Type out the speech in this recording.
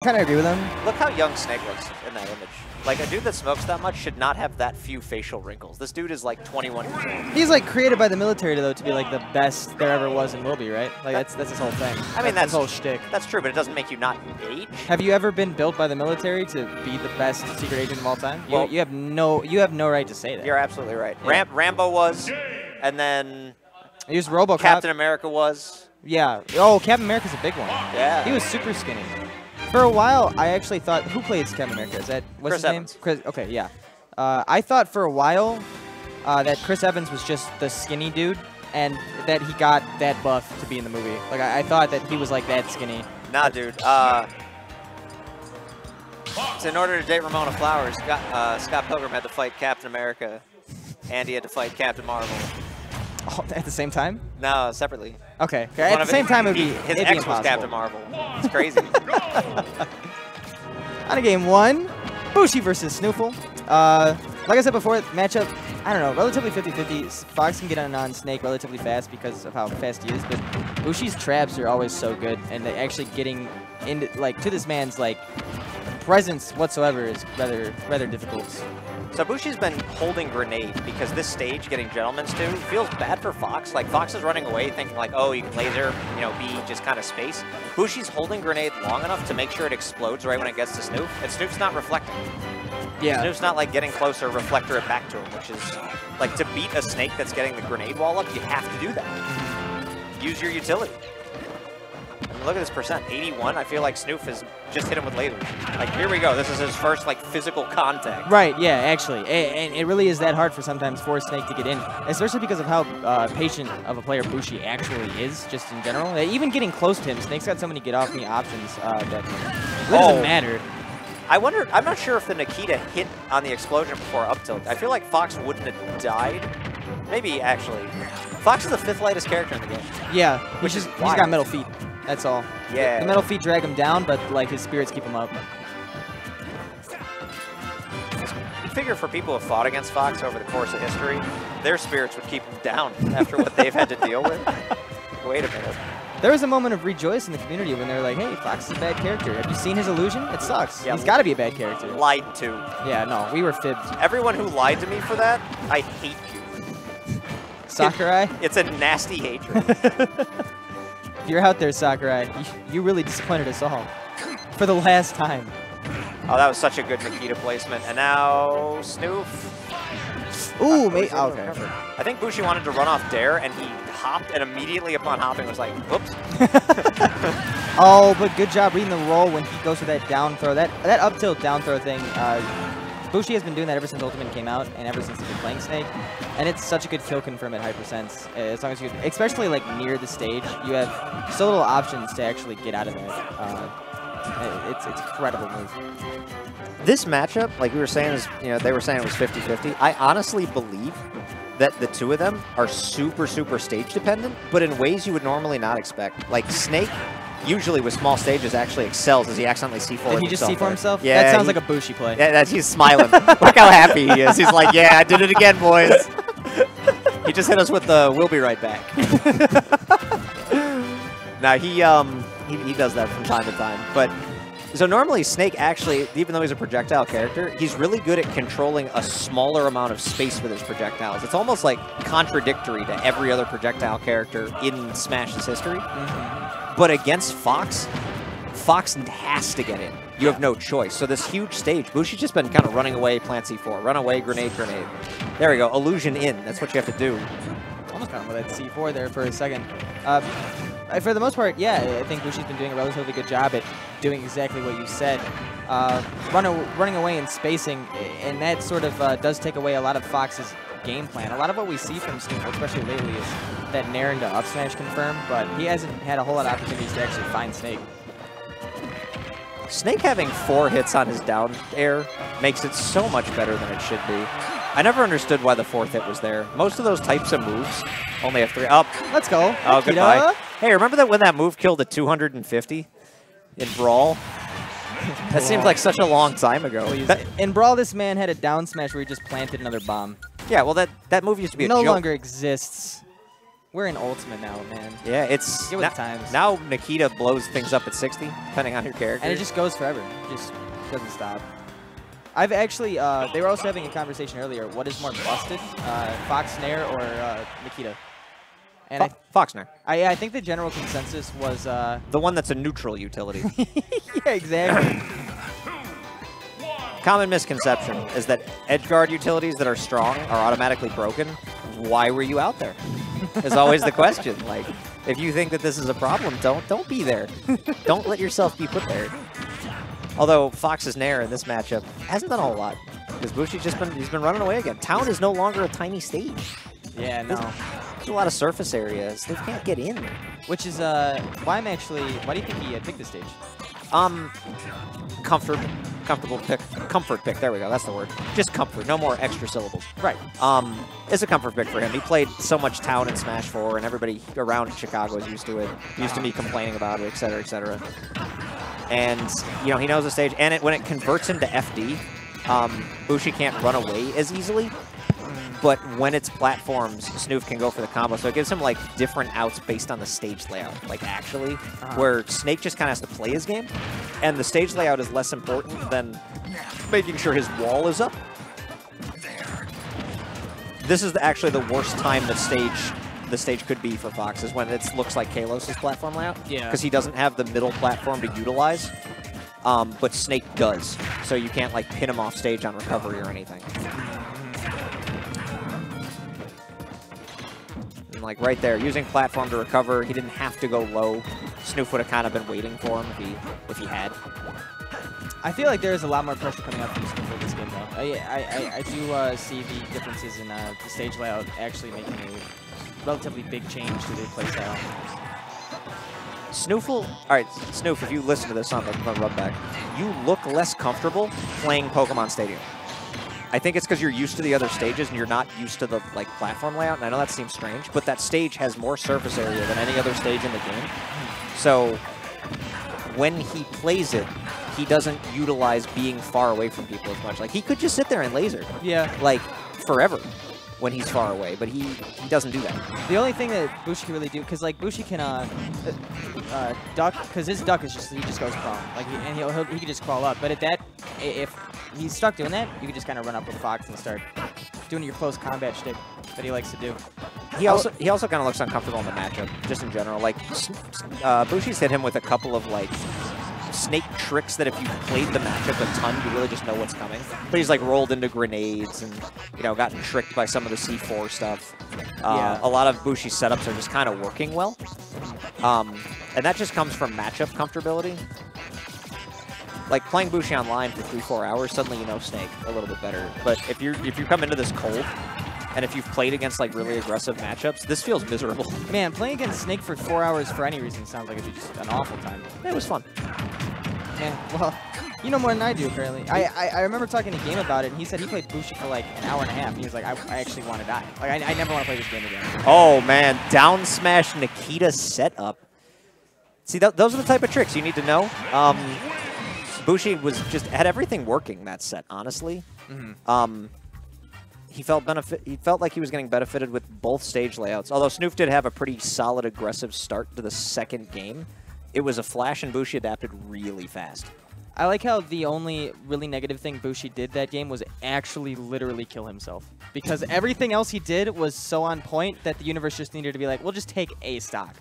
kind of agree with him. Look how young Snake looks in that image. Like, a dude that smokes that much should not have that few facial wrinkles. This dude is like 21 years old. He's like created by the military though to be like the best there ever was and will be, right? Like that's his whole thing. I mean, that's his whole shtick. That's true, but it doesn't make you not age. Have you ever been built by the military to be the best secret agent of all time? Well, you have no right to say that. You're absolutely right. Yeah. Rambo was, and then He was RoboCop. Captain America was. Yeah. Oh, Captain America's a big one. Yeah. He was super skinny. For a while, I actually thought, who plays Captain America? Is that, what's Chris his name? Evans. Chris, okay, yeah. I thought for a while that Chris Evans was just the skinny dude and that he got that buff to be in the movie. Like, I thought that he was like that skinny. Nah, dude. So in order to date Ramona Flowers, Scott Pilgrim had to fight Captain America, and he had to fight Captain Marvel. Oh, at the same time? No, separately. Okay. At the same time, it would be his it'd ex be was impossible. Captain Marvel. It's crazy. On to game 1, Bushi versus SNooFL. Like I said before, matchup, I don't know, relatively 50-50. Fox can get on Snake relatively fast because of how fast he is, but Bushi's traps are always so good, and actually getting into like to this man's like presence whatsoever is rather difficult. So Bushi's been holding grenade because this stage, getting Gentleman's 2, feels bad for Fox. Like, Fox is running away thinking like, oh, you can laser, you know, be just kind of space. Bushi's holding grenade long enough to make sure it explodes right when it gets to Snoof, and Snoof's not reflecting. Yeah. Snoof's not like getting closer, reflector it back to him, which is like to beat a Snake that's getting the grenade wall up, you have to do that. Use your utility. I mean, look at this percent, 81. I feel like Snoof has just hit him with lasers. Like, here we go. This is his first like physical contact. Right, yeah, actually. And it really is that hard for sometimes for Snake to get in, especially because of how patient of a player Bushi actually is, just in general. Even getting close to him, Snake's got so many get-off-me options that it doesn't matter. I wonder, I'm not sure if the Nikita hit on the explosion before up tilt. I feel like Fox wouldn't have died. Maybe, actually. Fox is the 5th lightest character in the game. Yeah, Which is he's wild. got metal feet. That's all. Yeah. The metal feet drag him down, but like his spirits keep him up. You figure for people who have fought against Fox over the course of history, their spirits would keep them down after what they've had to deal with. Wait a minute. There was a moment of rejoice in the community when they're like, hey, Fox is a bad character. Have you seen his illusion? It sucks. Yeah, He's got to be a bad character. Lied to. Yeah, no, we were fibbed. Everyone who lied to me for that, I hate you. Sakurai? It's a nasty hatred. If you're out there, Sakurai, you really disappointed us all. For the last time. Oh, that was such a good Nikita placement. And now Snoof. Ooh, mate. Oh, okay. I think Bushi wanted to run off Dare, and he hopped, and immediately upon hopping was like, whoops. Oh, but good job reading the roll when he goes for that down throw. That up tilt down throw thing, Bushi has been doing that ever since Ultimate came out, and ever since he's been playing Snake. And it's such a good kill confirm at high percents. As long as you, especially like near the stage, you have so little options to actually get out of that. It's an incredible move. This matchup, like we were saying, is, you know, they were saying it was 50-50. I honestly believe that the two of them are super, super stage dependent, but in ways you would normally not expect. Like Snake, usually with small stages, actually excels as he accidentally C4. Did he just C4 himself? Yeah, That sounds like a Bushi play. Yeah, he's smiling. Look how happy he is. He's like, yeah, I did it again, boys. He just hit us with the "we'll be right back." Now he does that from time to time, but. So normally Snake actually, even though he's a projectile character, he's really good at controlling a smaller amount of space with his projectiles. It's almost like contradictory to every other projectile character in Smash's history. But against Fox, Fox has to get in. You have no choice. So this huge stage, Bushi's just been kind of running away, plant C4, run away, grenade, grenade. There we go, illusion in. That's what you have to do. Almost got him with that C4 there for a second. For the most part, yeah, I think Bushi's been doing a relatively good job at doing exactly what you said. Running away and spacing, and that sort of does take away a lot of Fox's game plan. A lot of what we see from SNooFL, especially lately, is that nair into up smash confirm, but he hasn't had a whole lot of opportunities to actually find Snake. Snake having 4 hits on his down air makes it so much better than it should be. I never understood why the 4th hit was there. Most of those types of moves only have 3. Up. Let's go. Oh, goodbye. Hey, remember that when that move killed at 250 in Brawl? That seems like such a long time ago. In Brawl, this man had a down smash where he just planted another bomb. Yeah, well, that move used to be a no joke. longer exists. We're in Ultimate now, man. Yeah, it's Get with the times. Now Nikita blows things up at 60, depending on your character. And it just goes forever. It just doesn't stop. I've actually, they were also having a conversation earlier. What is more busted, Fox Nair or Nikita? And Fox Nair. I think the general consensus was... the one that's a neutral utility. Yeah, exactly. Common misconception is that edgeguard utilities that are strong are automatically broken. Why were you out there? Is always the question. Like, if you think that this is a problem, don't be there. Don't let yourself be put there. Although Fox's Nair in this matchup hasn't done a whole lot because Bushi's he's been running away again. Town is no longer a tiny stage. Yeah, no. There's a lot of surface areas. They can't get in. Which is why why do you think he picked this stage? Comfortable pick. Comfort pick. There we go. That's the word. Just comfort. No more extra syllables. Right. It's a comfort pick for him. He played so much Town in Smash 4, and everybody around Chicago is used to it. Used to me complaining about it, et cetera, et cetera. And, you know, he knows the stage. And when it converts him to FD, Bushi can't run away as easily. But when it's platforms, Snoof can go for the combo. So it gives him, like, different outs based on the stage layout, like, actually. Where Snake just kind of has to play his game. And the stage layout is less important than making sure his wall is up. This is actually the worst time the stage could be for Fox, is when it looks like Kalos' platform layout. Yeah. Because he doesn't have the middle platform to utilize. But Snake does. So you can't, like, pin him off stage on recovery or anything. And, like, right there, using platform to recover, he didn't have to go low. Snoof would have kind of been waiting for him if he had. I feel like there's a lot more pressure coming up from Snoof in this game, though. I do see the differences in the stage layout actually making a relatively big change to the playstyle. SNooFL, all right, Snoof, if you listen to this on the rub back, you look less comfortable playing Pokemon Stadium. I think it's because you're used to the other stages and you're not used to the platform layout. And I know that seems strange, but that stage has more surface area than any other stage in the game. So when he plays it, he doesn't utilize being far away from people as much. Like, he could just sit there and laser. Yeah. Like, forever when he's far away, but he doesn't do that. The only thing that Bushi can really do, because like Bushi can duck, because his duck is he just goes prone, like he can just crawl up. But if he's stuck doing that, you can just kind of run up with Fox and start doing your close combat shtick that he likes to do. He also kind of looks uncomfortable in the matchup, just in general. Like Bushi's hit him with a couple of like Snake tricks that if you played the matchup a ton, you really just know what's coming. But he's like rolled into grenades and, you know, gotten tricked by some of the C4 stuff. Yeah. A lot of Bushi's setups are just kind of working well. And that just comes from matchup comfortability. Like playing Bushi online for 3-4 hours, suddenly you know Snake a little bit better. But if you come into this cold, and if you've played against like really aggressive matchups, this feels miserable. Man, playing against Snake for 4 hours for any reason sounds like it'd be just an awful time. It was fun. Yeah, well, you know more than I do, apparently. I remember talking to Game about it, and he said he played Bushi for like an hour and a half. And he was like, I actually want to die. Like, I never want to play this game again. Oh, man. Down smash Nikita setup. See, those are the type of tricks you need to know. Bushi had everything working that set, honestly. Mm-hmm. He felt like he was getting benefited with both stage layouts. Although Snoof did have a pretty solid, aggressive start to the second game. It was a flash, and Bushi adapted really fast. I like how the only really negative thing Bushi did that game was actually literally kill himself. Because everything else he did was so on point that the universe just needed to be like, we'll just take a stock.